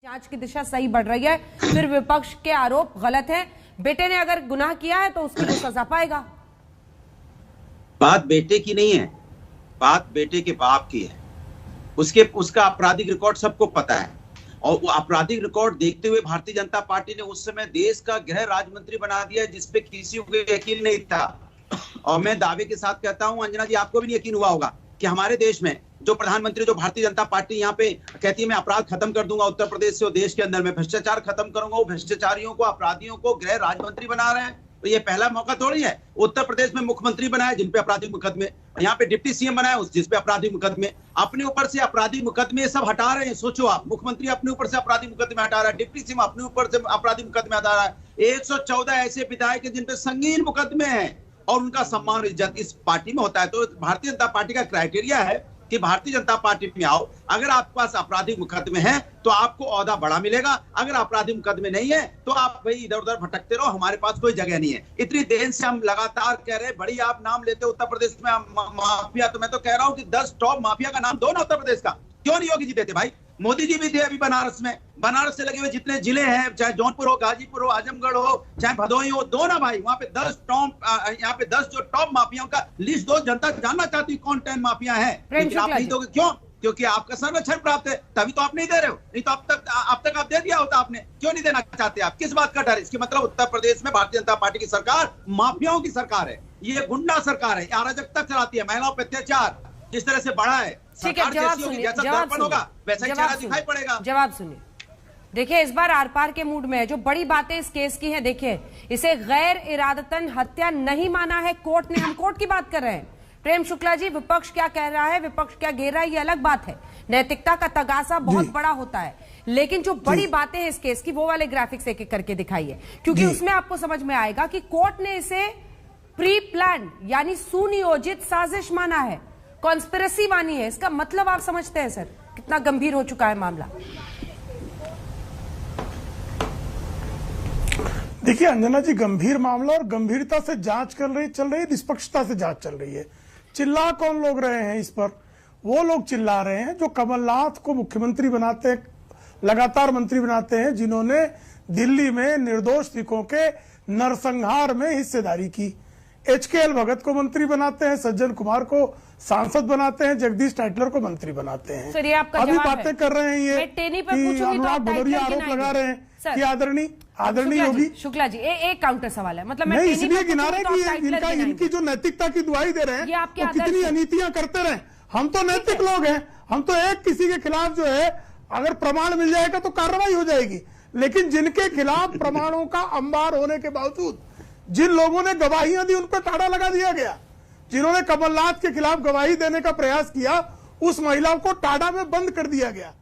जांच की दिशा सही बढ़ रही है, फिर विपक्ष के आरोप गलत है। बेटे ने अगर गुनाह किया है तो उसकी सजा पाएगा। बात बेटे की नहीं है, बात बेटे के बाप की है। उसका आपराधिक रिकॉर्ड सबको पता है, और वो आपराधिक रिकॉर्ड देखते हुए भारतीय जनता पार्टी ने उस समय देश का गृह राज्य मंत्री बना दिया, जिसपे किसी को यकीन नहीं था। और मैं दावे के साथ कहता हूं, अंजना जी, आपको भी नहीं यकीन हुआ होगा कि हमारे देश में जो प्रधानमंत्री, जो भारतीय जनता पार्टी यहाँ पे कहती है मैं अपराध खत्म कर दूंगा उत्तर प्रदेश से और देश के अंदर में भ्रष्टाचार खत्म करूंगा, वो भ्रष्टाचारियों को, अपराधियों को गृह राज्य मंत्री बना रहे हैं। तो ये पहला मौका थोड़ी है। उत्तर प्रदेश में मुख्यमंत्री बनाया जिन पे आपराधिक मुकदमे, यहाँ पे डिप्टी सीएम बनाया जिस पे आपराधिक मुकदमे, अपने ऊपर से आपराधिक मुकदमे सब हटा रहे हैं। सोचो आप, मुख्यमंत्री अपने ऊपर से आपराधिक मुकदमे हटा रहा है, डिप्टी सीएम अपने ऊपर से आपराधिक मुकदमे हटा रहा है। 114 ऐसे विधायक हैं जिन पे संगीन मुकदमे हैं और उनका सम्मान और इज्जत इस पार्टी में होता है। तो भारतीय जनता पार्टी का क्राइटेरिया है कि भारतीय जनता पार्टी में आओ, अगर आपके पास आपराधिक मुकदमे हैं तो आपको ओहदा बड़ा मिलेगा, अगर आपराधिक मुकदमे नहीं है तो आप भाई इधर उधर भटकते रहो, हमारे पास कोई जगह नहीं है। इतनी देर से हम लगातार कह रहे हैं, बड़ी आप नाम लेते उत्तर प्रदेश में माफिया, तो मैं तो कह रहा हूं कि 10 टॉप माफिया का नाम दो ना उत्तर प्रदेश का। क्यों नहीं योगी जी देते भाई? मोदी जी भी थे अभी बनारस में, बनारस से लगे हुए जितने जिले हैं, चाहे जौनपुर हो, गाजीपुर हो, आजमगढ़ हो, चाहे भदोही हो, दो ना भाई। वहां पे 10 टॉप, यहाँ पे 10 जो टॉप माफियाओं का लिस्ट दो। जनता जानना चाहती है कौन 10 माफिया है, लेकिन आप नहीं दोगे। क्यों? क्योंकि आपका सर्वेक्षण प्राप्त है, तभी तो आप नहीं दे रहे हो। नहीं तो अब तक आप दे दिया होता आपने। क्यों नहीं देना चाहते आप? किस बात का डर? इसके मतलब उत्तर प्रदेश में भारतीय जनता पार्टी की सरकार माफियाओं की सरकार है, ये गुंडा सरकार है, अराजकता चलाती है, महिलाओं पर अत्याचार जिस तरह से बढ़ा है। जवाब सुनिए, जवाब सुनिए। देखिए, इस बार आर पार के मूड में है। जो बड़ी बातें इस केस की हैं, देखिए, इसे गैर इरादतन हत्या नहीं माना है कोर्ट ने। हम कोर्ट की बात कर रहे हैं। प्रेम शुक्ला जी, विपक्ष क्या कह रहा है, विपक्ष क्या घेर रहा है, ये अलग बात है। नैतिकता का तगाजा बहुत बड़ा होता है, लेकिन जो बड़ी बातें हैं इस केस की, वो वाले ग्राफिक्स एक एक करके दिखाइए, क्योंकि उसमें आपको समझ में आएगा कि कोर्ट ने इसे प्री प्लान यानी सुनियोजित साजिश माना है, कॉन्स्पिरेसी मानी है। इसका मतलब आप समझते हैं सर कितना गंभीर हो चुका है मामला? देखिए अंजना जी, गंभीर मामला और गंभीरता से जांच चल रही, निष्पक्षता से जांच चल रही है। चिल्ला कौन लोग रहे हैं इस पर? वो लोग चिल्ला रहे हैं जो कमलनाथ को मुख्यमंत्री बनाते, लगातार मंत्री बनाते हैं, जिन्होंने दिल्ली में निर्दोष सिखों के नरसंहार में हिस्सेदारी की। HKL भगत को मंत्री बनाते हैं, सज्जन कुमार को सांसद बनाते हैं, जगदीश टाइटलर को मंत्री बनाते हैं। सर, ये आपका अभी बातें कर रहे हैं ये कि अनुराग भदौरिया आरोप लगा रहे हैं कि आदरणीय योगी शुक्ला जी, एक काउंटर सवाल है। मतलब मैं इसलिए गिना रहे कि इनकी जो नैतिकता की दुहाई दे रहे हैं वो कितनी अनीतियां करते रहे। हम तो नैतिक लोग हैं, हम तो एक किसी के खिलाफ जो है अगर प्रमाण मिल जाएगा तो कार्रवाई हो जाएगी, लेकिन जिनके खिलाफ प्रमाणों का अंबार होने के बावजूद जिन लोगों ने गवाहियां दी उन पर टाड़ा लगा दिया गया। जिन्होंने कमलनाथ के खिलाफ गवाही देने का प्रयास किया, उस महिला को टाड़ा में बंद कर दिया गया।